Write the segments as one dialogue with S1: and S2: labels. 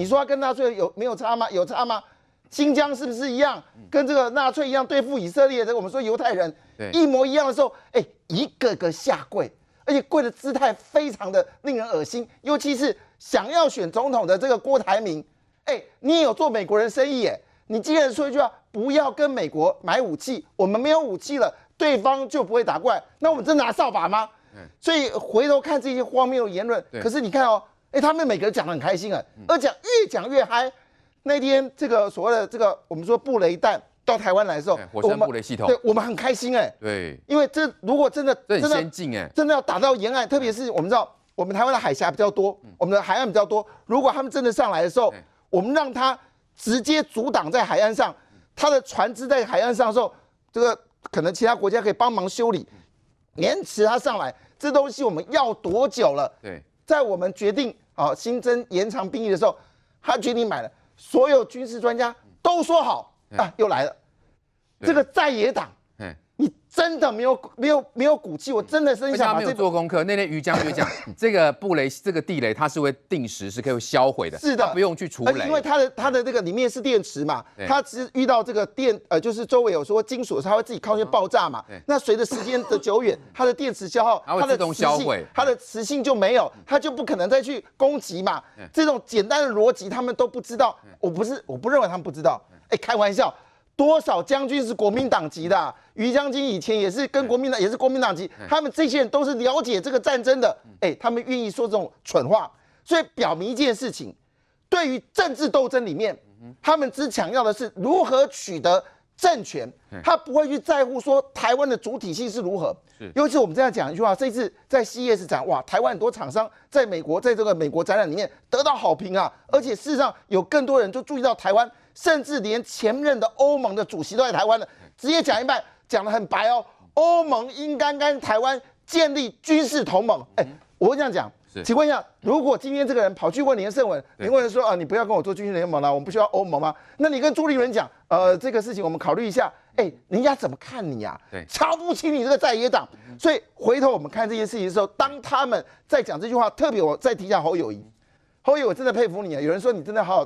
S1: 说他跟纳粹没有差吗？有差吗？新疆是不是一样，跟这个纳粹一样对付以色列的？我们说犹太人一模一样的时候，一个个下跪，而且跪的姿态非常的令人恶心，尤其是想要选总统的这个郭台铭，你也有做美国人生意耶，你竟然说一句话，不要跟美国买武器，我们没有武器了，对方就不会打过来，那我们真拿扫把吗？所以回头看这些荒谬的言论，可是你看哦，他们每个人讲得很开心啊，而且越讲越嗨。那天这个所谓的这个我们说布雷弹到台湾来的时候，
S2: 火山布雷系统，
S1: 对我们很开心
S2: 对，
S1: 因为这如果真的
S2: 很先进
S1: 真的要打到沿岸，特别是我们知道我们台湾的海峡比较多，我们的海岸比较多，如果他们真的上来的时候，我们让他直接阻挡在海岸上，他的船只在海岸上的时候，这个可能其他国家可以帮忙修理，延迟他上来。这东西我们要多久了？
S2: 对，
S1: 在我们决定新增延长兵役的时候，他决定买了，所有军事专家都说好啊，又来了。这个在野党，你真的没有骨气，我真的是想
S2: 没有做功课。那天于将军讲，这个这个地雷它是会定时是可以销毁的，
S1: 是的，
S2: 不用去除雷，
S1: 因为它的这个里面是电池嘛，它只是遇到这个就是周围有说金属，它会自己靠近爆炸嘛。那随着时间的久远，它的电池消耗，
S2: 它会自动销毁，
S1: 它的磁性就没有，它就不可能再去攻击嘛。这种简单的逻辑他们都不知道，我不认为他们不知道。开玩笑。多少将军是国民党籍的？于将军以前也是跟国民党，也是国民党籍，他们这些人都是了解这个战争的，他们愿意说这种蠢话，所以表明一件事情：对于政治斗争里面，他们只强调的是如何取得政权，他不会去在乎说台湾的主体性是如何。尤其我们这样讲一句话，这一次在 CES 展，哇，台湾很多厂商在美国，在这个美国展览里面得到好评啊，而且事实上有更多人就注意到台湾。甚至连前任的欧盟的主席都在台湾了，直接讲一半，讲得很白哦。欧盟应该跟台湾建立军事同盟。我会这样讲，请问一下，如果今天这个人跑去问连胜文，连胜文说你不要跟我做军事联盟了，我们不需要欧盟吗？那你跟朱立伦讲，这个事情我们考虑一下。人家怎么看你啊？瞧不起你这个在野党。所以回头我们看这件事情的时候，当他们在讲这句话，特别我再提一下侯友宜，侯友宜我真的佩服你啊！有人说你真的好好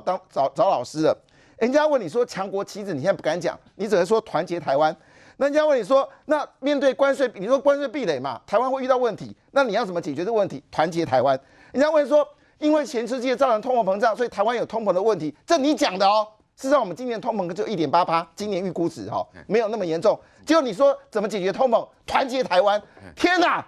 S1: 找老师了。人家问你说强国旗帜，你现在不敢讲，你只能说团结台湾。那人家问你说，那面对关税，你说关税壁垒嘛，台湾会遇到问题，那你要怎么解决这个问题？团结台湾。人家问说，因为全世界造成通货膨胀，所以台湾有通膨的问题，这你讲的哦。事实上，我们今年通膨就1.8%，今年预估值没有那么严重。结果你说怎么解决通膨？团结台湾。天哪！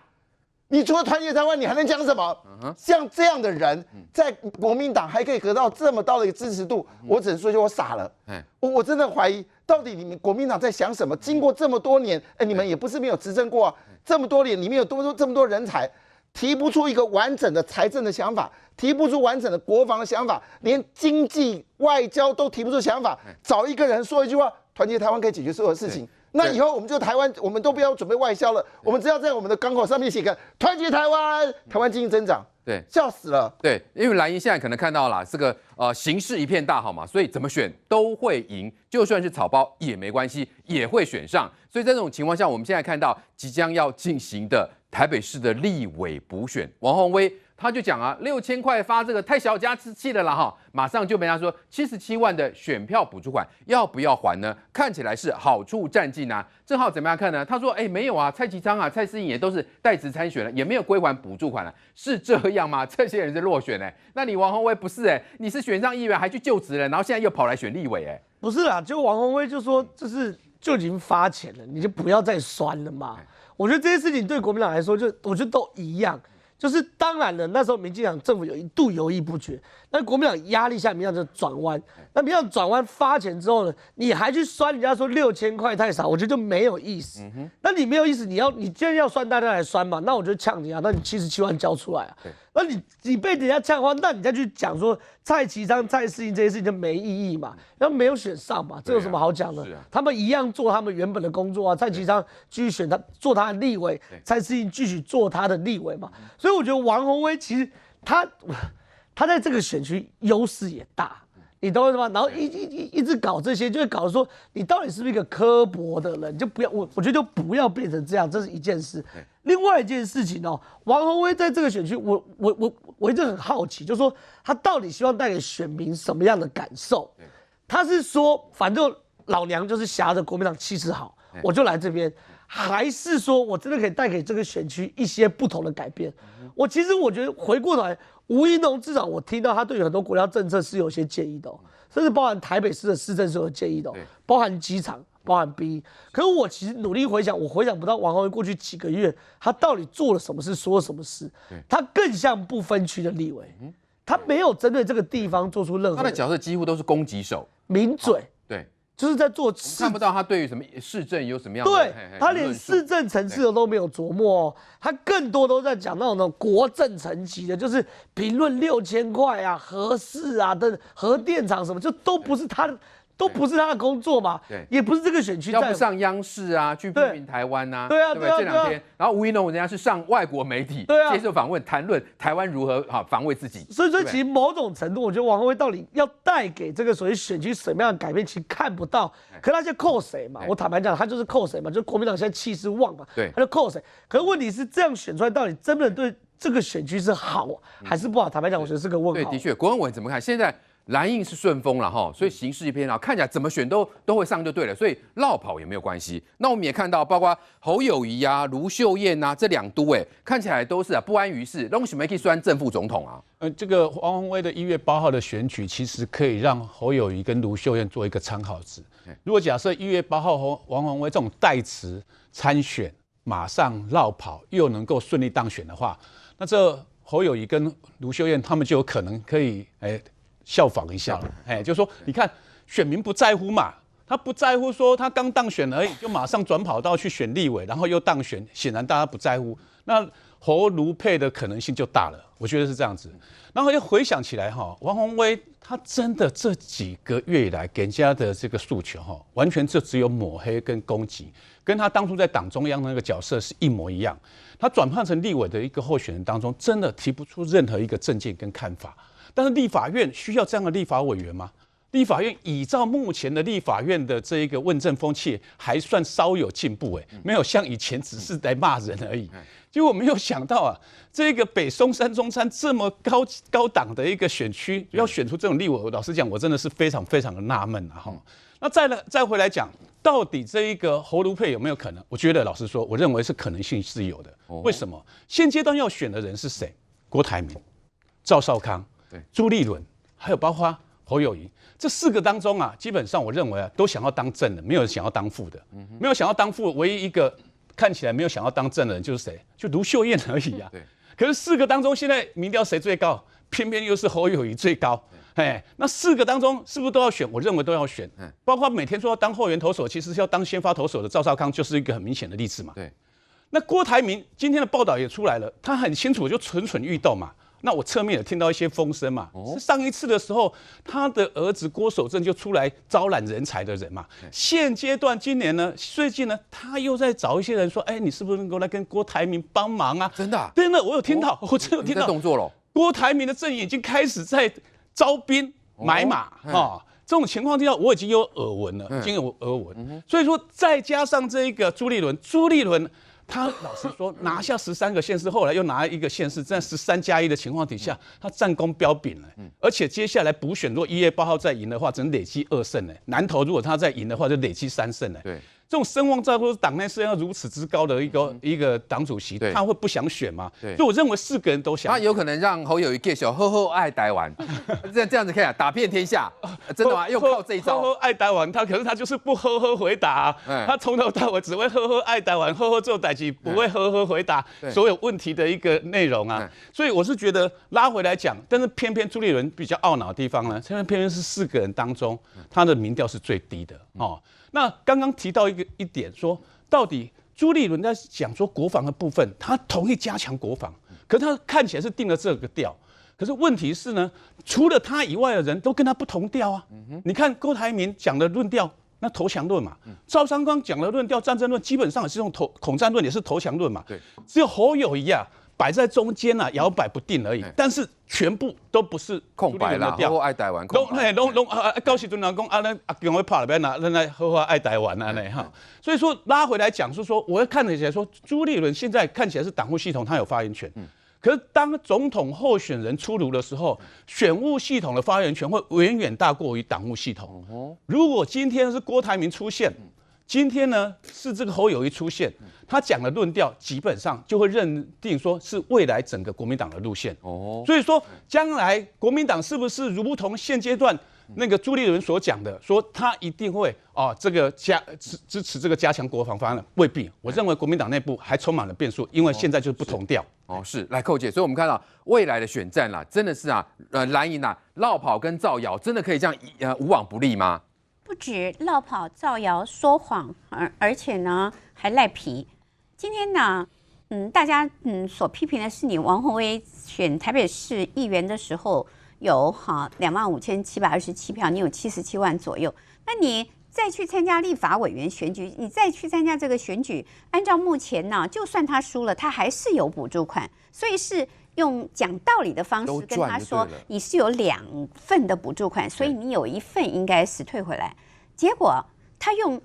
S1: 你除了团结台湾，你还能讲什么？像这样的人，在国民党还可以得到这么高的一个支持度，我只能说，我傻了。我真的怀疑，到底你们国民党在想什么？经过这么多年，你们也不是没有执政过啊，这么多年里面有这么多人才，提不出一个完整的财政的想法，提不出完整的国防的想法，连经济外交都提不出想法，找一个人说一句话，团结台湾可以解决所有事情。那以后我们就台湾，我们都不要准备外销了，我们只要在我们的港口上面写个团结台湾，台湾经济增长。
S2: 对，
S1: 笑死了。
S2: 对，因为蓝营现在可能看到了这个形势一片大好嘛，所以怎么选都会赢，就算是草包也没关系，也会选上。所以在这种情况下，我们现在看到即将要进行的台北市的立委补选，王宏威他就讲啊，6000块发这个太小家子气了啦哈，马上就被他说77万的选票补助款要不要还呢？看起来是好处占尽啊。正好怎么样看呢？他说没有啊，蔡其昌啊、蔡适应也都是代职参选了，也没有归还补助款了，是这样吗？这些人是落选那你王宏威不是你是选上议员还去就职了，然后现在又跑来选立委
S3: 不是啦，就王宏威就说就已经发钱了，你就不要再酸了嘛。我觉得这些事情对国民党来说，我觉得都一样。就是当然了，那时候民进党政府有一度犹豫不决，但国民党压力下，民进党就转弯。那民进党转弯发钱之后呢，你还去酸人家说6000块太少，我觉得就没有意思。那你没有意思，你既然要酸，大家来酸嘛，那我就呛你啊，那你77万交出来啊。那你被人家呛的话，那你再去讲说蔡其昌、蔡适应这些事情就没意义嘛，然后没有选上嘛，这有什么好讲的？他们一样做他们原本的工作啊，蔡其昌继续选做他的立委，蔡适应继续做他的立委嘛。所以我觉得王宏威其实他在这个选区优势也大。你懂我意思吗？然后一直搞这些，就会搞说你到底是不是一个刻薄的人？就不要我觉得就不要变成这样，这是一件事。另外一件事情哦，王宏威在这个选区，我一直很好奇，就是说他到底希望带给选民什么样的感受？他是说反正老娘就是挟着国民党气势好，我就来这边，还是说我真的可以带给这个选区一些不同的改变？其实我觉得回过头来，吴怡农至少我听到他对于很多国家政策是有些建议的哦，甚至包含台北市的市政是有建议的哦，包含机场。包含 B， 可是我其实努力回想，我回想不到王宏威过去几个月他到底做了什么事，说了什么事，他更像不分区的立委，他没有针对这个地方做出任何。
S2: 他的角色几乎都是攻击手，
S3: 名嘴，
S2: 对，
S3: 就是在做。
S2: 看不到他对于什么市政有什么样的，
S3: 对，他连市政层次的都没有琢磨哦，他更多都在讲那种国政层级的，就是评论6000块啊、核市啊的核电厂什么，就都不是他的。都不是他的工作嘛，也不是这个选区，
S2: 要不上央视啊，去批评台湾啊，
S3: 对啊，
S2: 对不对？这2天，然后吴怡农人家是上外国媒体，接受访问，谈论台湾如何防卫自己。
S3: 所以其实某种程度，我觉得王宏威到底要带给这个所谓选区什么样的改变，其实看不到。可他就扣谁嘛？我坦白讲，他就是扣谁嘛？就是国民党现在气势旺嘛，他就扣谁。可是问题是，这样选出来到底真的对这个选区是好还是不好？坦白讲，我觉得是个问号。
S2: 对，的确，国文委怎么看？现在。蓝印是顺风了哈，所以形势一片好，看起来怎么选都会上就对了，所以落跑也没有关系。那我们也看到，包括侯友宜啊、卢秀燕啊这2都看起来都是不安于世，拢是没去选正副总统啊。
S4: 这个王宏威的1月8号的选举，其实可以让侯友宜跟卢秀燕做一个参考值。如果假设1月8号王宏威这种代词参选，马上落跑又能够顺利当选的话，那这侯友宜跟卢秀燕他们就有可能可以效仿一下了，就是说，你看选民不在乎嘛，他不在乎说他刚当选而已，就马上转跑道去选立委，然后又当选，显然大家不在乎，那侯卢配的可能性就大了，我觉得是这样子。然后又回想起来王宏威他真的这几个月以来给人家的这个诉求完全就只有抹黑跟攻击，跟他当初在党中央的那个角色是一模一样。他转换成立委的一个候选人当中，真的提不出任何一个政见跟看法。但是立法院需要这样的立法委员吗？立法院依照目前的立法院的这一个问政风气，还算稍有进步没有像以前只是来骂人而已。结果没有想到这个北松山、中山这么高档的一个选区，要选出这种立委，老实讲，我真的是非常非常的纳闷那再回来讲，到底这一个侯卢配有没有可能？我觉得老实说，我认为是可能性是有的。为什么？现阶段要选的人是谁？郭台铭、赵少康。朱立伦，还有包括侯友宜，这4个当中基本上我认为都想要当正的，没有想要当副的。没有想要当副，唯一一个看起来没有想要当正的人就是谁？就卢秀燕而已可是4个当中，现在民调谁最高？偏偏又是侯友宜最高。那4个当中是不是都要选？我认为都要选。包括每天说要当后援投手，其实是要当先发投手的赵少康，就是一个很明显的例子嘛。那郭台铭今天的报道也出来了，他很清楚就蠢蠢欲动嘛。那我侧面有听到一些风声嘛，是上一次的时候，他的儿子郭守正就出来招揽人才的人嘛。现阶段今年呢，最近呢，他又在找一些人说，你是不是能够来跟郭台铭帮忙啊？
S2: 真的？
S3: 真的，我有听到，我真有听到
S2: 动作了。
S3: 郭台铭的阵营已经开始在招兵买马这种情况之下，我已经有耳闻了，已经有耳闻。所以说，再加上这一个朱立伦。他老实说，拿下13个县市，后来又拿一个县市，在13+1的情况底下，他战功彪炳了。而且接下来补选，如果1月8号再赢的话，只能累积2胜南投如果他再赢的话，就累积3胜对。这种声望在或者党内是要如此之高的一个党主席，他会不想选吗？所以我认为4个人都想。
S2: 他有可能让侯友宜继续呵呵爱台湾，这样子可以打遍天下，真的吗？又靠这一招。
S3: 呵呵爱台湾，可是他就是不呵呵回答他从头到尾只会呵呵爱台湾，呵呵做代志，不会呵呵回答所有问题的一个内容所以我是觉得拉回来讲，但是偏偏朱立伦比较懊恼的地方呢，偏偏是4个人当中，他的民调是最低的那刚刚提到一点说，到底朱立伦在讲说国防的部分，他同意加强国防，可是他看起来是定了这个调，可是问题是呢，除了他以外的人都跟他不同调你看郭台铭讲的论调，那投降论嘛，赵少康讲的论调战争论，基本上也是用恐战论，也是投降论嘛，只有侯友宜
S4: 摆在中间啊，摇摆不定而已。但是全部都不是
S2: 空白啦，好好爱台湾，
S4: 高时阵人讲啊，咱阿强会拍了边啦，咱来好好爱台湾啊呢哈。所以说拉回来讲，是说我看起来说朱立伦现在看起来是党务系统他有发言权，可是当总统候选人出炉的时候，选务系统的发言权会远远大过于党务系统。如果今天是郭台铭出现，今天呢是这个侯友宜出现，他讲的论调基本上就会认定说是未来整个国民党的路线。所以说将来国民党是不是如同现阶段那个朱立伦所讲的，说他一定会这个支持这个加强国防方案？未必，我认为国民党内部还充满了变数，因为现在就是不同调。
S2: 是来寇姐，所以我们看到未来的选战啦，真的是蓝营落跑跟造谣，真的可以这样无往不利吗？
S5: 不止落跑、造谣、说谎，而且呢还赖皮。今天呢，大家所批评的是你王宏威选台北市议员的时候有25727票，你有77万左右。那你再去参加立法委员选举，你再去参加这个选举，按照目前呢，就算他输了，他还是有补助款，所以是用讲道理的方式跟他说，你是有2份的补助款，所以你有1份应该是退回来。结果他用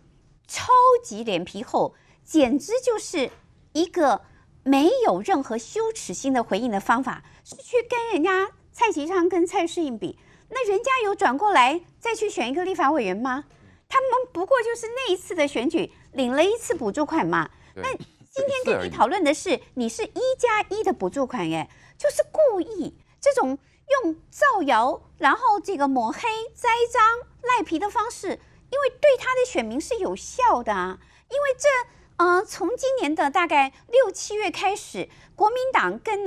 S5: 超级脸皮厚，简直就是一个没有任何羞耻心的回应的方法，是去跟人家蔡其昌跟蔡适应比，那人家有转过来再去选一个立法委员吗？他们不过就是那一次的选举领了1次补助款嘛。那今天跟你讨论的是，你是1+1的补助款，就是故意这种用造谣，然后这个抹黑、栽赃、赖皮的方式，因为对他的选民是有效的啊。因为从今年的大概6、7月开始，国民党跟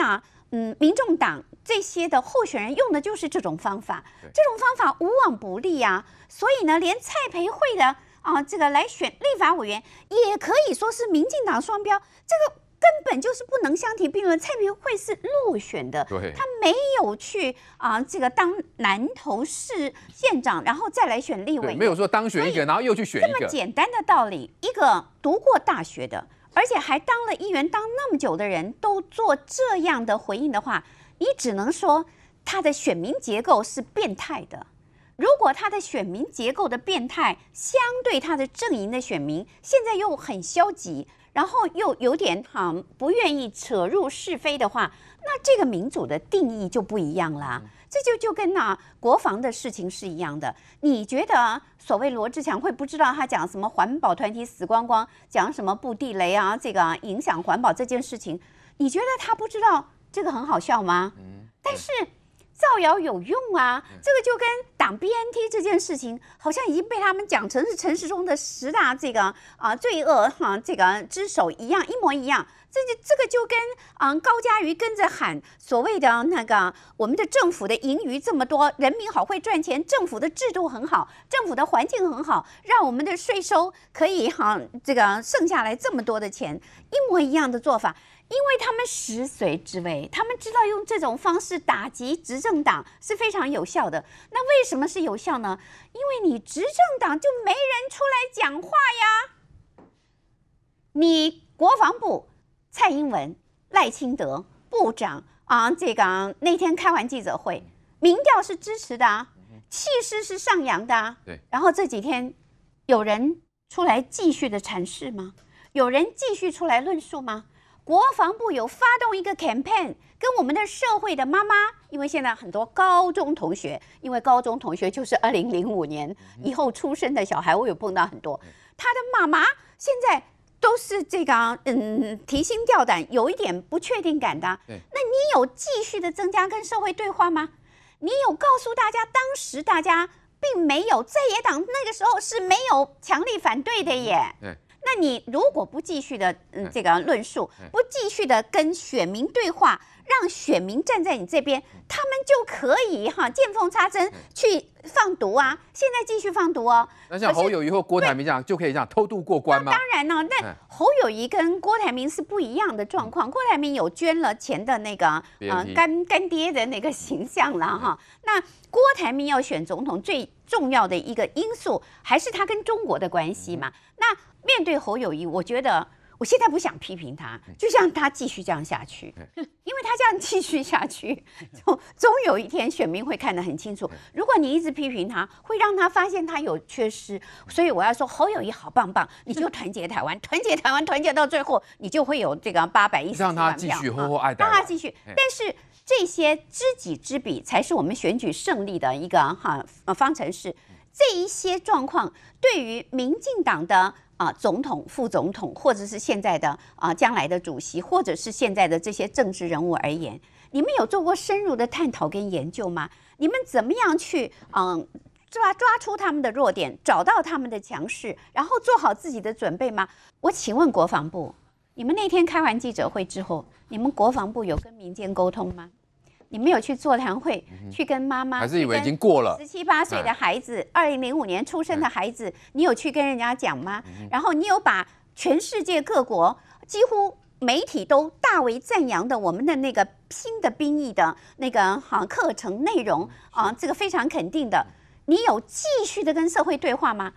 S5: 民众党这些的候选人用的就是这种方法，这种方法无往不利啊。所以呢，连蔡培慧的这个来选立法委员，也可以说是民进党双标，这个根本就是不能相提并论。蔡培慧是落选的，他没有去这个当南投市县长，然后再来选立委员，
S2: 没有说当选一个，然后又去选一个。
S5: 这么简单的道理，一个读过大学的，而且还当了议员当那么久的人都做这样的回应的话，你只能说他的选民结构是变态的。如果他的选民结构的变态，相对他的阵营的选民现在又很消极，然后又有点不愿意扯入是非的话，那这个民主的定义就不一样啦。这就跟国防的事情是一样的。你觉得所谓罗志强会不知道他讲什么环保团体死光光，讲什么布地雷这个影响环保这件事情，你觉得他不知道这个很好笑吗？但是造谣有用啊，这个就跟党 BNT 这件事情，好像已经被他们讲成是陈时中的10大这个罪恶这个之首一样，一模一样。这个就跟高嘉瑜跟着喊所谓的那个我们的政府的盈余这么多，人民好会赚钱，政府的制度很好，政府的环境很好，让我们的税收可以这个剩下来这么多的钱，一模一样的做法。因为他们食髓知味，他们知道用这种方式打击执政党是非常有效的。那为什么是有效呢？因为你执政党就没人出来讲话呀。你国防部蔡英文、赖清德部长这个那天开完记者会，民调是支持的气势是上扬的对。然后这几天有人出来继续的阐释吗？有人继续出来论述吗？国防部有发动一个 campaign， 跟我们的社会的妈妈，因为现在很多高中同学，因为高中同学就是2005年以后出生的小孩，我有碰到很多，他的妈妈现在都是这个提心吊胆，有一点不确定感的。那你有继续的增加跟社会对话吗？你有告诉大家，当时大家并没有在野党那个时候是没有强力反对的耶。那你如果不继续的这个论述，不继续的跟选民对话，让选民站在你这边，他们就可以见缝插针去放毒啊！现在继续放毒哦。
S2: 那像侯友宜或郭台铭这样就可以这样偷渡过关吗？
S5: 当然了，但侯友宜跟郭台铭是不一样的状况。郭台铭有捐了钱的那个干爹的那个形象了哈。那郭台铭要选总统最重要的一个因素，还是他跟中国的关系嘛？那面对侯友宜，我觉得我现在不想批评他，就让他继续这样下去，因为他这样继续下去，总有一天选民会看得很清楚。如果你一直批评他，会让他发现他有缺失。所以我要说，侯友宜好棒棒，你就团结台湾，团结台湾，团结到最后，你就会有这个814万票。
S2: 让他继续厚厚爱台湾，
S5: 让他继续。但是这些知己知彼，才是我们选举胜利的一个方程式。这一些状况对于民进党的总统、副总统，或者是现在的将来的主席，或者是现在的这些政治人物而言，你们有做过深入的探讨跟研究吗？你们怎么样去抓出他们的弱点，找到他们的强势，然后做好自己的准备吗？我请问国防部，你们那天开完记者会之后，你们国防部有跟民间沟通吗？你们有去座谈会，去跟妈妈，
S2: 还是以为已经过了
S5: 17、18岁的孩子，2005年出生的孩子，你有去跟人家讲吗？然后你有把全世界各国几乎媒体都大为赞扬的我们的那个新的兵役的那个课程内容这个非常肯定的，你有继续的跟社会对话吗？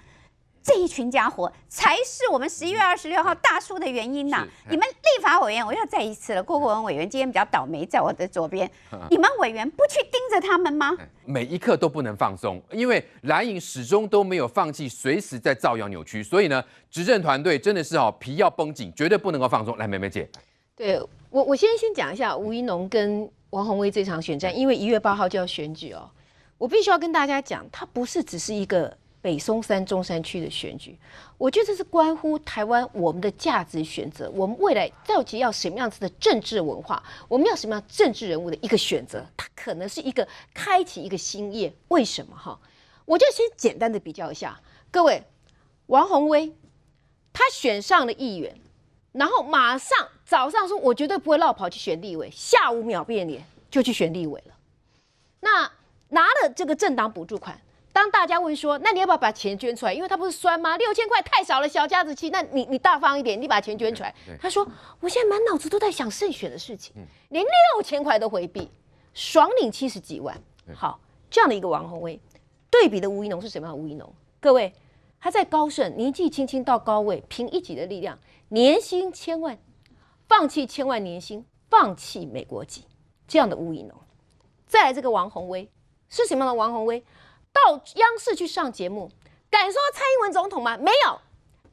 S5: 这一群家伙才是我们11月26号大输的原因呐！你们立法委员，我要再一次了，郭国文委员今天比较倒霉，在我的左边，你们委员不去盯着他们吗？
S2: 每一刻都不能放松，因为蓝营始终都没有放弃，随时在造谣扭曲，所以呢，执政团队真的是皮要绷紧，绝对不能够放松。来，梅梅姐，
S6: 对我先讲一下吴怡农跟王宏威这场选战，因为1月8号就要选举哦，我必须要跟大家讲，它不是只是一个北松山、中山区的选举，我觉得这是关乎台湾我们的价值选择，我们未来到底要什么样子的政治文化，我们要什么样政治人物的一个选择，它可能是一个开启一个新页。为什么哈？我就先简单的比较一下，各位，王宏威他选上了议员，然后马上早上说我绝对不会落跑去选立委，下午秒变脸就去选立委了。那拿了这个政党补助款。当大家问说，那你要不要把钱捐出来？因为他不是酸吗？6000块太少了，小家子气。那你大方一点，你把钱捐出来。他说，我现在满脑子都在想胜选的事情，连6000块都回避，爽领70几万。好，这样的一个王宏威，对比的吴怡农是什么样的吴怡农？各位，他在高盛年纪轻轻到高位，凭一己的力量，年薪1000万，放弃1000万年薪，放弃美国籍，这样的吴怡农。再来这个王宏威是什么样的王宏威？到央视去上节目，敢说蔡英文总统吗？没有，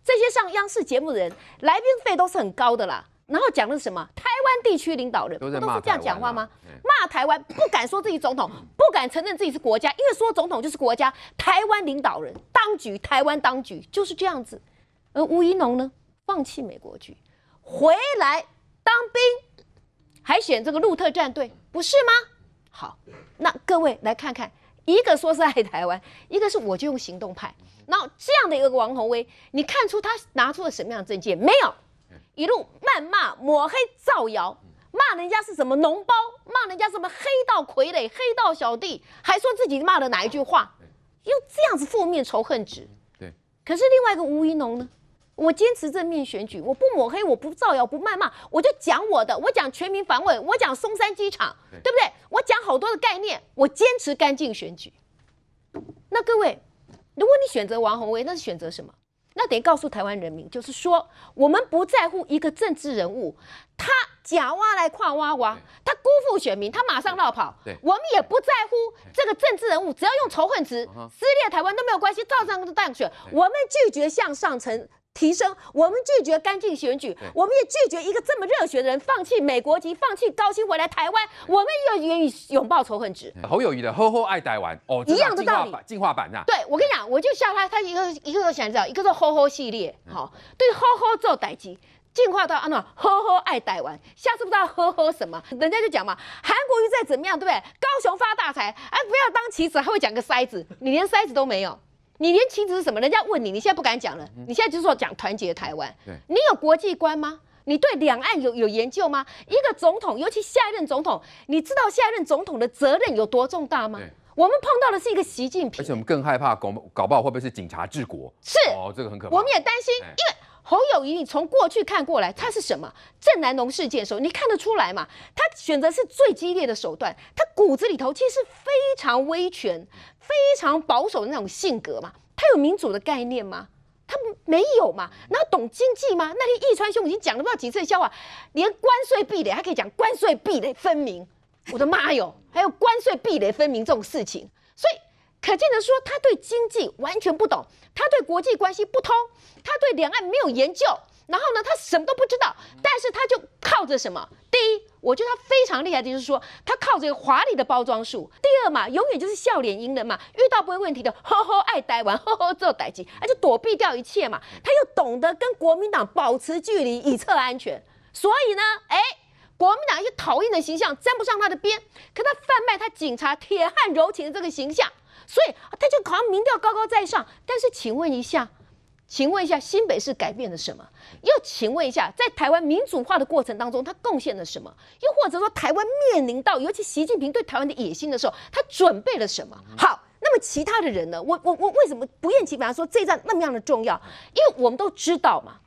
S6: 这些上央视节目的人，来宾费都是很高的啦。然后讲的是什么？台湾地区领导人不都是这样讲话吗？骂台湾，不敢说自己总统，不敢承认自己是国家，因为说总统就是国家。台湾领导人当局，台湾当局就是这样子。而吴怡农呢，放弃美国籍，回来当兵，还选这个路特战队，不是吗？好，那各位来看看。一个说是爱台湾，一个是我就用行动派。然后这样的一个王宏威，你看出他拿出了什么样的政见？没有，一路谩骂、抹黑、造谣，骂人家是什么脓包，骂人家什么黑道傀儡、黑道小弟，还说自己骂了哪一句话，用这样子负面仇恨值。
S2: 对。可
S6: 是另外一个吴怡农呢？我坚持正面选举，我不抹黑，我不造谣，不谩骂，我就讲我的，我讲全民防卫，我讲松山机场，对不对？我讲好多的概念，我坚持干净选举。那各位，如果你选择王宏威，那是选择什么？那得告诉台湾人民，就是说，我们不在乎一个政治人物，他假挖来跨挖挖，他辜负选民，他马上落跑。我们也不在乎这个政治人物，只要用仇恨值撕裂台湾都没有关系，照样当选。我们拒绝向上层提升，我们拒绝干净选举，我们也拒绝一个这么热血的人放弃美国籍、放弃高薪回来台湾，我们也愿意拥抱仇恨值。
S2: 侯友宜的“吼爱台湾”哦，
S6: 一样的道理，
S2: 进化版呐。
S6: 对，我跟你讲，我就笑他一个想知道，一个是“吼系列，好，对“吼做代志。进化到呵爱台湾，下次不知道呵什么，人家就讲嘛，韩国瑜再怎么样，对不对？高雄发大财，不要当棋子，还会讲个筛子，你连筛子都没有。你连棋子是什么？人家问你，你现在不敢讲了。你现在就是说讲团结台湾。你有国际观吗？你对两岸有研究吗？一个总统，尤其下一任总统，你知道下一任总统的责任有多重大吗？我们碰到的是一个习近平，
S2: 而且我们更害怕搞不好会不会是警察治国？
S6: 是
S2: 这个很可怕。
S6: 我们也担心，因为侯友宜，你从过去看过来，他是什么？郑南榕事件的时候，你看得出来嘛？他选择是最激烈的手段，他骨子里头其实是非常威权、非常保守的那种性格嘛。他有民主的概念吗？他他没有嘛，然后懂经济吗？那天义川兄已经讲了不知道几次的笑话，连关税壁垒还可以讲关税壁垒分明，我的妈哟，还有关税壁垒分明这种事情，所以可见的说他对经济完全不懂，他对国际关系不通，他对两岸没有研究，然后呢，他什么都不知道，但是他就靠着什么？第一，我觉得他非常厉害的就是说，他靠着华丽的包装术。第二嘛，永远就是笑脸迎人嘛，遇到不会问题的，呵呵爱台湾，呵呵做代志，就躲避掉一切嘛。他又懂得跟国民党保持距离，以策安全。所以呢，国民党一些讨厌的形象沾不上他的边，可他贩卖他警察铁汉柔情的这个形象，所以他就好像民调高高在上。但是请问一下，新北市改变了什么？又请问一下，在台湾民主化的过程当中，他贡献了什么？又或者说，台湾面临到尤其习近平对台湾的野心的时候，他准备了什么？好，那么其他的人呢？我为什么不厌其烦说这一战那么样的重要？因为我们都知道嘛，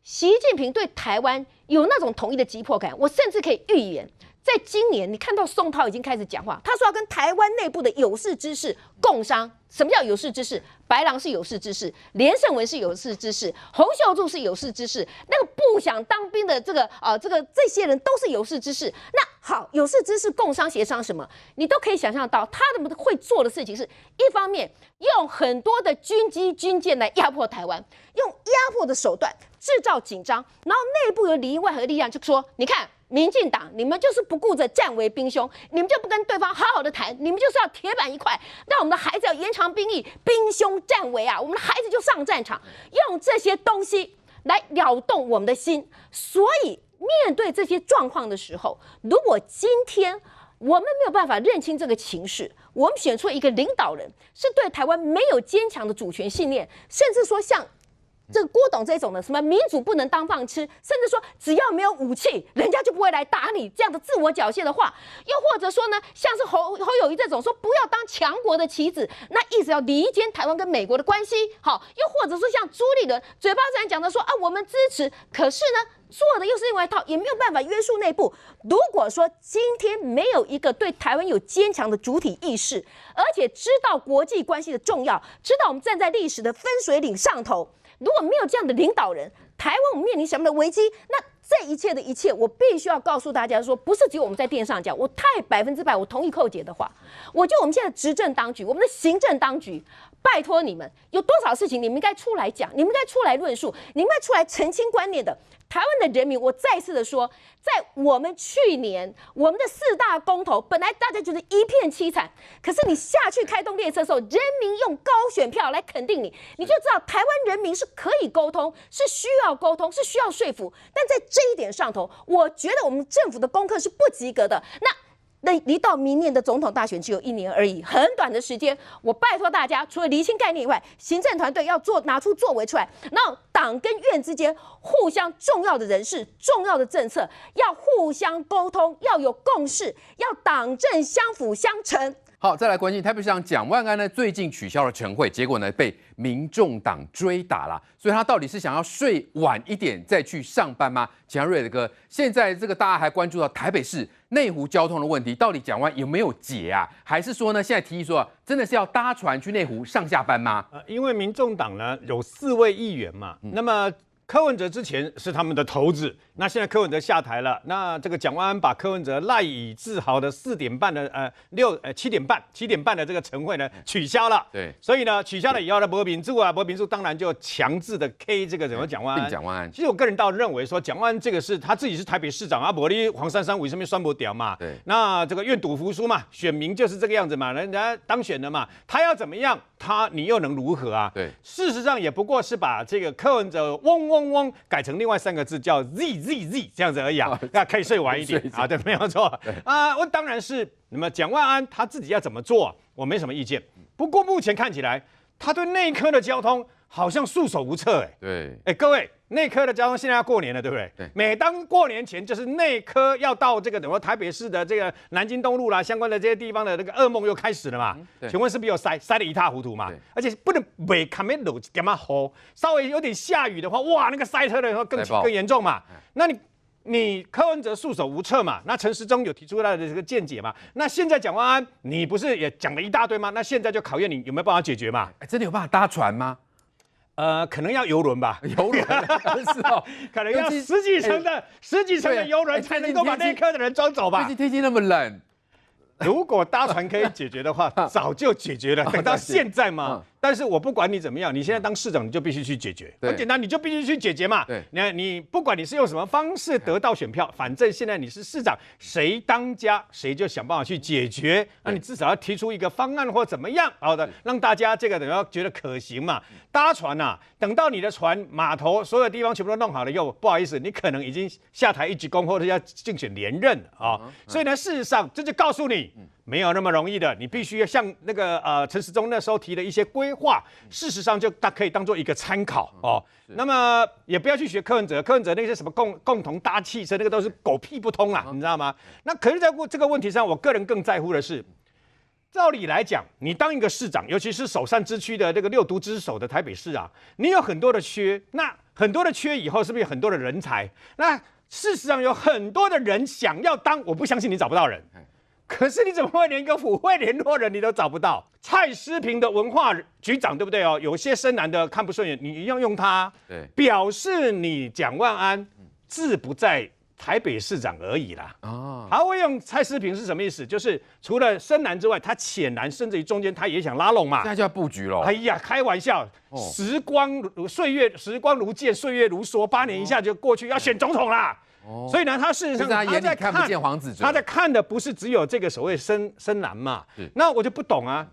S6: 习近平对台湾有那种统一的急迫感。我甚至可以预言，在今年，你看到宋涛已经开始讲话，他说要跟台湾内部的有识之士共商。什么叫有识之士？白狼是有识之士，连胜文是有识之士，洪秀柱是有识之士，那个不想当兵的这这些人都是有识之士。那好，有识之士共商协商什么？你都可以想象到，他们会做的事情是，一方面用很多的军机军舰来压迫台湾，用压迫的手段制造紧张，然后内部有里应外合的力量，就说你看。民进党，你们就是不顾着战为兵凶，你们就不跟对方好好的谈，你们就是要铁板一块，让我们的孩子要延长兵役，兵凶战危啊，我们的孩子就上战场，用这些东西来撩动我们的心。所以面对这些状况的时候，如果今天我们没有办法认清这个情势，我们选出一个领导人是对台湾没有坚强的主权信念，甚至说像这个郭董这种的什么民主不能当饭吃，甚至说只要没有武器，人家就不会来打你这样的自我缴械的话，又或者说呢，像是侯友宜这种说不要当强国的棋子，那意思要离间台湾跟美国的关系，好，又或者说像朱立伦嘴巴上讲的说啊我们支持，可是呢做的又是另外一套，也没有办法约束内部。如果说今天没有一个对台湾有坚强的主体意识，而且知道国际关系的重要，知道我们站在历史的分水岭上头。如果没有这样的领导人，台湾我们面临什么的危机？那这一切的一切，我必须要告诉大家说，不是只有我们在电视上讲，我太100%我同意寇姐的话。我觉得我们现在执政当局，我们的行政当局，拜托你们，有多少事情你们应该出来讲，你们应该出来论述，你们应该出来澄清观念的。台湾的人民，我再次的说，在我们去年我们的4大公投，本来大家觉得一片凄惨，可是你下去开动列车的时候，人民用高选票来肯定你，你就知道台湾人民是可以沟通，是需要沟通，是需要说服。但在这一点上头，我觉得我们政府的功课是不及格的。那离到明年的总统大选只有1年而已，很短的时间。我拜托大家，除了厘清概念以外，行政团队要拿出作为出来，然后党跟院之间互相重要的人事、重要的政策要互相沟通，要有共识，要党政相辅相成。
S2: 好，再来关心台北市长蒋万安呢，最近取消了晨会，结果呢被民众党追打了，所以他到底是想要睡晚一点再去上班吗？请瑞的哥，现在这个大家还关注到台北市内湖交通的问题，到底蒋万有没有解啊？还是说呢，现在提议说真的是要搭船去内湖上下班吗？
S7: 因为民众党呢有4位议员嘛，那么柯文哲之前是他们的头子，那现在柯文哲下台了，那这个蒋万安把柯文哲赖以自豪的7点半的这个晨会呢取消了，
S2: 对，
S7: 所以呢取消了以后呢，博秉柱当然就强制的 K 这个蒋万安。
S2: 蒋万安，
S7: 其实我个人倒认为说，蒋万安这个是他自己是台北市长啊，伯利黄珊珊为什么酸不屌嘛？
S2: 对，
S7: 那这个愿赌服输嘛，选民就是这个样子嘛，人家当选了嘛，他要怎么样，你又能如何啊？
S2: 对，
S7: 事实上也不过是把这个柯文哲嗡嗡嗡改成另外3个字叫 ZZZ 这样子而已啊，那可以睡晚一点啊，对，没有错啊。我当然是，那么蒋万安他自己要怎么做，我没什么意见。不过目前看起来，他对内科的交通好像束手无策，
S2: 对，
S7: 各位，内科的交通现在要过年了，对不对？
S2: 对，
S7: 每当过年前，就是内科要到这个等于台北市的这个南京东路啦，相关的这些地方的那个噩梦又开始了嘛。请问是不是有塞得一塌糊涂嘛？而且不能每卡面路点嘛吼，稍微有点下雨的话，哇，那个塞车的时候更严重嘛。那你柯文哲束手无策嘛？那陈时中有提出他的这个见解嘛？那现在蒋万安，你不是也讲了一大堆吗？那现在就考验你有没有办法解决嘛？
S2: 真的有办法搭船吗？
S7: 可能要游轮吧，
S2: 游轮是哦，
S7: 可能要十几层的游轮才能够把那颗的人装走吧。
S2: 最近天气那么冷，
S7: 如果搭船可以解决的话，早就解决了。等到现在嘛，但是我不管你怎么样，你现在当市长，你就必须去解决。很简单，你就必须去解决嘛。
S2: 对，
S7: 你不管你是用什么方式得到选票，反正现在你是市长，谁当家谁就想办法去解决。那你至少要提出一个方案或怎么样，好的，让大家这个等要觉得可行嘛。搭船啊，等到你的船码头所有地方全部都弄好了以后，不好意思，你可能已经下台一鞠躬，或者要竞选连任了啊。所以呢，事实上这就告诉你。没有那么容易的，你必须要像那个陈时中那时候提的一些规划，事实上就可以当做一个参考哦。那么也不要去学柯文哲那些什么共同搭汽车，那个都是狗屁不通啦，你知道吗？那可是在这个问题上，我个人更在乎的是，照理来讲，你当一个市长，尤其是首善之区的这个六都之首的台北市啊，你有很多的缺，那很多的缺以后是不是有很多的人才？那事实上有很多的人想要当，我不相信你找不到人。可是你怎么会连一个府会联络人你都找不到？蔡诗萍的文化局长对不对哦？有些深蓝的看不顺眼，你一样用他，对，表示你蒋万安志不在台北市长而已啦。哦，他会用蔡诗萍是什么意思？就是除了深蓝之外，他浅蓝甚至于中间他也想拉拢嘛。
S2: 现在就要布局喽。
S7: 哎呀，开玩笑，时光如箭，岁月如梭，8年一下就过去，要选总统啦。所以呢，他事实上他在看不见黄子哲，他在看的不是只有这个所谓深蓝嘛。那我就不懂啊，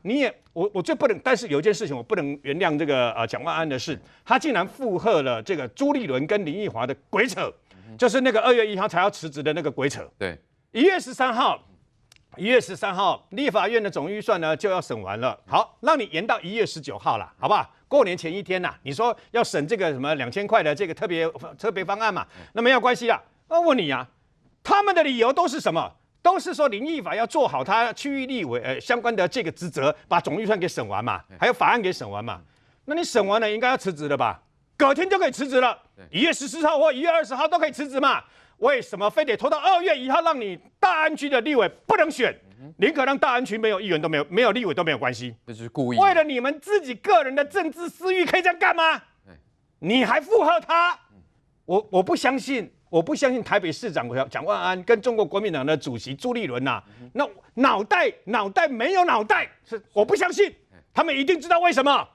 S7: 我最不能，但是有一件事情我不能原谅这个蒋万安的是，他竟然附和了这个朱立伦跟林奕华的鬼扯，就是那个2月1号才要辞职的那个鬼扯。对，1月13号，立法院的总预算呢就要审完了，好，让你延到1月19号了，好不好？过年前一天呐，你说要审这个什么2000块的这个特别方案嘛，那没有关系啦。我问你啊，他们的理由都是什么？都是说林奕法要做好他区域立委相关的这个职责，把总预算给审完嘛，还有法案给审完嘛。那你审完了，应该要辞职了吧？隔天就可以辞职了，1月14号或1月20号都可以辞职嘛。为什么非得拖到2月1号让你大安区的立委不能选？宁可让大安区没有议员都没有立委都没有关系，
S2: 这是故意。
S7: 为了你们自己个人的政治私欲，可以这样干吗？你还附和他？我不相信。我不相信台北市长蒋万安跟中国国民党的主席朱立伦呐，那脑袋没有脑袋，我不相信，他们一定知道为什么，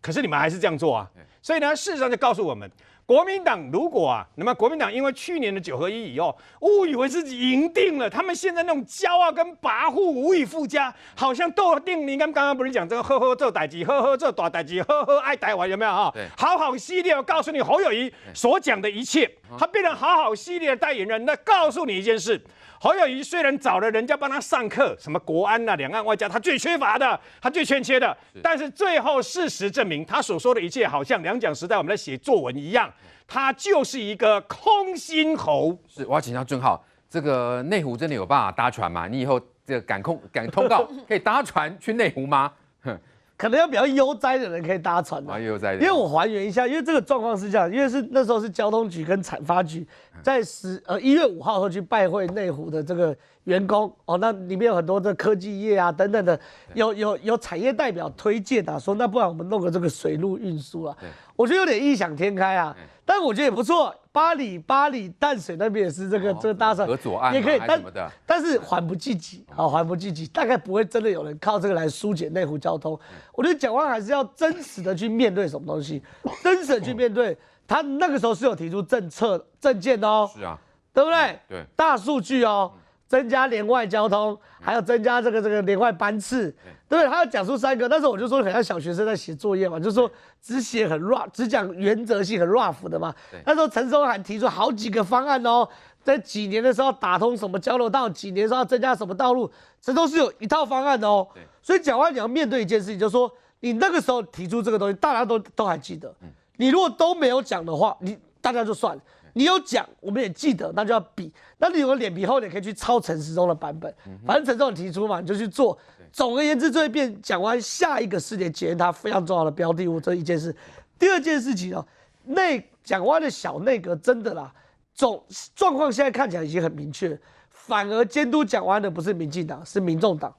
S7: 可是你们还是这样做啊，所以呢，事实上就告诉我们，国民党如果啊，那么国民党因为去年的9合1以后，误以为自己赢定了，他们现在那种骄傲跟跋扈无以复加，好像斗定。你刚刚不是讲这个呵呵做代志，呵呵做大代志，呵呵爱台湾有没有啊？好好系列，我告诉你，侯友宜所讲的一切，他变成好好系列的代言人。那告诉你一件事。侯友宜虽然找了人家帮他上课，什么国安啊、两岸外交，他最缺乏的，他最欠缺的，但是最后事实证明，他所说的一切好像两蒋时代我们在写作文一样，他就是一个空心猴。
S2: 是，我要请教俊浩，这个内湖真的有办法搭船吗？你以后这个赶通告可以搭船去内湖吗？
S3: 可能要比较悠哉的人可以搭船的，
S2: 悠哉。因
S3: 为我还原一下，因为这个状况是这样，因为是那时候是交通局跟产发局在1月5号去拜会内湖的这个员工哦，那里面有很多的科技业啊等等的，有产业代表推荐啊，说那不然我们弄个这个水路运输啊，我觉得有点异想天开啊，但我觉得也不错。巴黎淡水那边也是这个搭船，
S2: 河左岸
S3: 也可以，但是缓不济急，缓不济急，大概不会真的有人靠这个来疏解内湖交通。我觉得蒋万安还是要真实的去面对什么东西，真实的去面对。他那个时候是有提出政见的哦，
S2: 是啊，
S3: 对不对？
S2: 对，
S3: 大数据哦，增加连外交通，还要增加这个连外班次，对不对？他要讲出3个，但是我就说很像小学生在写作业嘛，就是说只写很 rough， 只讲原则性很 rough 的嘛。那时候陈松涵提出好几个方案哦，在几年的时候打通什么交流道，几年的时候要增加什么道路，这都是有一套方案的哦。所以蒋万安你要面对一件事情，就是说你那个时候提出这个东西，大家都还记得。你如果都没有讲的话，大家就算了。你有讲，我们也记得，那就要比。那你有个脸皮厚点，可以去抄陈时中的版本。反正陈时中提出嘛，你就去做。总而言之，这会变讲完下一个4年检验它非常重要的标的物，这一件事。第二件事情哦，蒋万安的小内阁真的啦，状况现在看起来已经很明确，反而监督蒋万安的不是民进党，是民众党。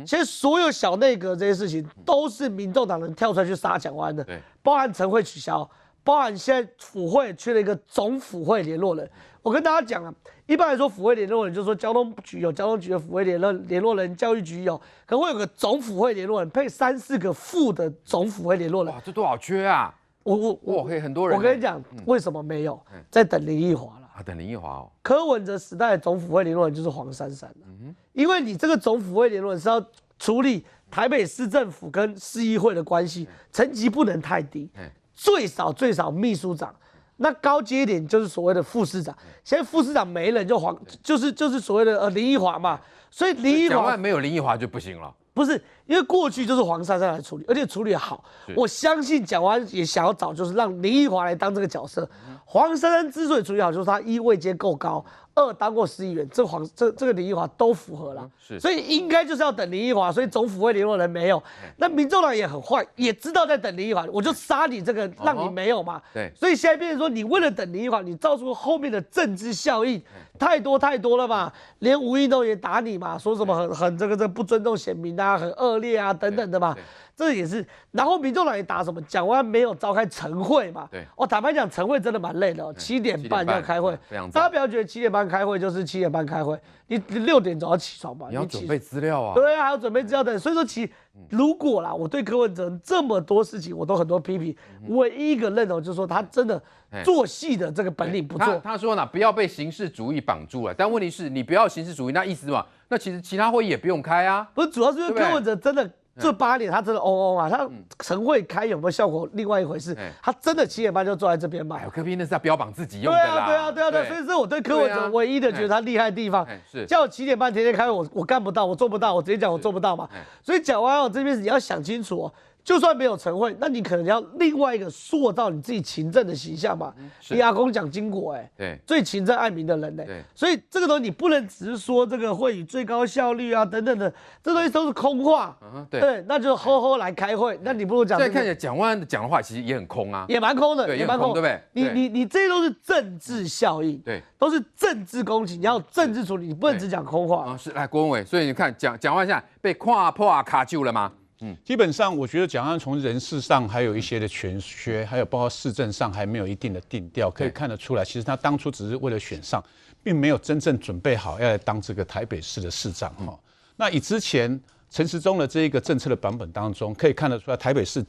S3: 现在所有小内阁这些事情都是民众党人跳出来去杀蒋万安的，包含晨会取消，包含现在府会缺了一个总府会联络人。我跟大家讲啊，一般来说府会联络人就是说交通局有交通局的府会联络人，教育局有，可能会有个总府会联络人配3、4个副的总府会联络人。
S2: 哇，这多少缺啊！哇，可以很多人。
S3: 我跟你讲，为什么没有？在等林奕华了。
S2: 等林奕华哦。
S3: 柯文哲时代的总府会联络人就是黄珊珊了，因为你这个总府会联络人是要处理台北市政府跟市议会的关系，层级不能太低，最少秘书长。那高阶一点就是所谓的副市长，现在副市长没人就是所谓的林奕华嘛，所以林奕华
S2: 蒋万没有林奕华就不行了。
S3: 不是，因为过去就是黄珊珊来处理，而且处理得好。我相信蒋万安也想要找，就是让林奕华来当这个角色。黄珊珊之所以处理好，就是他一位阶够高，2当过市议员，这个林奕华都符合了。所以应该就是要等林奕华，所以总府会联络人没有。那民众党也很坏，也知道在等林奕华，我就杀你这个，让你没有嘛。
S2: 对，
S3: 所以现在变成说，你为了等林奕华，你造出后面的政治效应太多了嘛，连吴怡农也打你嘛，说什么很这个不尊重选民啊，很恶劣啊等等的嘛，这也是。然后民众党也打什么？蒋万安没有召开晨会嘛？对，坦白讲，晨会真的蛮累的，7点半要开会，大家不要觉得7点半开会就是7点半开会，你6点总要起床吧？
S2: 你要准备资料啊。
S3: 对啊，还要准备资料等。所以说，如果啦，我对柯文哲这么多事情我都很多批评，唯一一个认同就是说他真的做戏的这个本领不错。
S2: 他说呢，不要被形式主义绑住了。但问题是你不要形式主义，那意思嘛？那其实其他会议也不用开啊。
S3: 不是，主要是因为柯文哲真的。这8年他真的啊，他晨会开有没有效果另外一回事，他真的7点半就坐在这边嘛。
S2: 柯 P 那是在标榜自己用的啦。
S3: 对啊，所以这是我对柯文哲唯一的觉得他厉害的地方。叫我7点半天天开会，我干不到，我做不到，我直接讲我做不到嘛。所以讲完我这边你要想清楚哦。就算没有晨会，那你可能要另外一个塑造你自己勤政的形象嘛。你阿公蒋经国对，最勤政爱民的人所以这个东西你不能只是说这个会以最高效率啊等等的，这东西都是空话。对，那就呵来开会，那你不如讲。
S2: 现在看起来蒋万安讲的话其实也很空啊，
S3: 也蛮空的，
S2: 也蛮空，对不对？
S3: 你这些都是政治效应，对，都是政治攻击，你要政治处理，你不能只讲空话。
S2: 是，来郭文伟，所以你看蒋万安现在被跨破卡住了吗？
S4: 基本上我觉得蒋万安从人事上还有一些的缺缺，还有包括市政上还没有一定的定调，可以看得出来，其实他当初只是为了选上，并没有真正准备好要来当这个台北市的市长哈。那以之前陈时中的这一个政策的版本当中，可以看得出来，台北市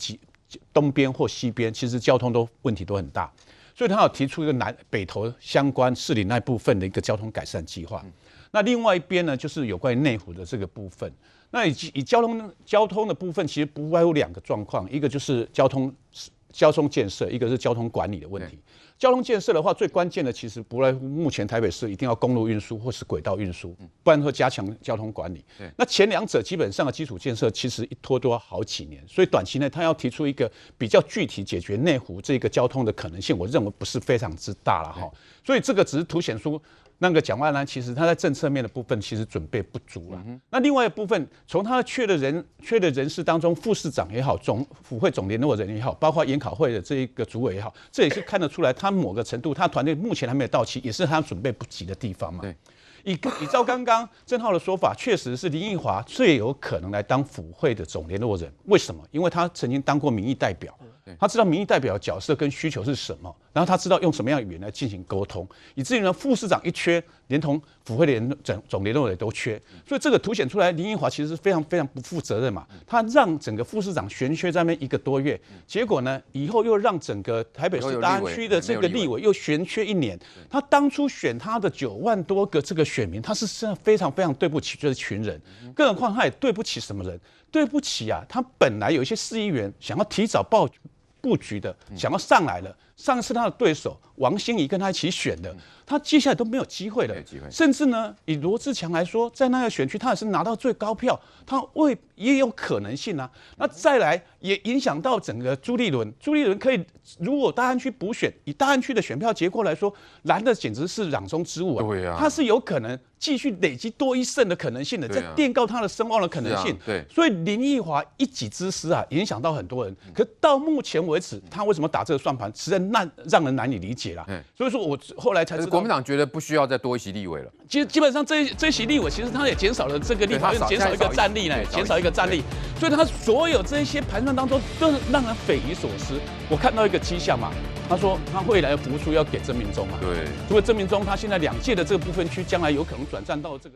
S4: 东边或西边其实交通问题都很大，所以他有提出一个南北投相关市里那部分的一个交通改善计划。那另外一边呢，就是有关于内湖的这个部分。那以交通的部分，其实不外乎2个状况，一个就是交通建设，一个是交通管理的问题。交通建设的话，最关键的其实不外乎目前台北市一定要公路运输或是轨道运输，不然会加强交通管理。那前2者基本上的基础建设其实一拖都要好几年，所以短期内他要提出一个比较具体解决内湖这个交通的可能性，我认为不是非常之大了哈。所以这个只是凸显出那个蒋万安其实他在政策面的部分其实准备不足了。那另外一部分，从他缺的人事当中，副市长也好，府会总联络人也好，包括研考会的这一个主委也好，这也是看得出来，他某个程度，他团队目前还没有到齐，也是他准备不及的地方嘛。对。以照刚刚郑浩的说法，确实是林奕华最有可能来当府会的总联络人。为什么？因为他曾经当过民意代表，他知道民意代表的角色跟需求是什么，然后他知道用什么样的语言来进行沟通，以至于呢，副市长一缺，连同府会总联络人都缺，所以这个凸显出来，林奕华其实是非常非常不负责任嘛。他让整个副市长悬缺在那边1个多月，结果呢，以后又让整个台北市大安区的这个立委又悬缺1年。他当初选他的9万多个这个选民，他是真的非常非常对不起这群人，更何况他也对不起什么人？对不起啊，他本来有一些市议员想要提早布局的，想要上来了。上次他的对手王心怡跟他一起选的，他接下来都没有机会了。甚至呢，以罗志强来说，在那个选区他也是拿到最高票，他也有可能性啊。那再来也影响到整个朱立伦可以，如果大安区补选，以大安区的选票结果来说，蓝的简直是囊中之物啊。对啊，他是有可能继续累积多一胜的可能性的，在垫高他的声望的可能性。
S2: 对，
S4: 所以林奕华一己之私啊，影响到很多人。可到目前为止，他为什么打这个算盘，实在让人难以理解啦。所以说我后来才知道，
S2: 国民党觉得不需要再多一席立委了。
S4: 基本上这一席立委，其实他也减少了这个立法院减少一个战力呢，减少一个战力。所以他所有这些盘算当中，都让人匪夷所思。我看到一个迹象嘛，他说他未来的服务处要给曾明忠嘛。
S2: 对，
S4: 除了曾明忠，他现在2届的这个不分区，将来有可能转战到这个。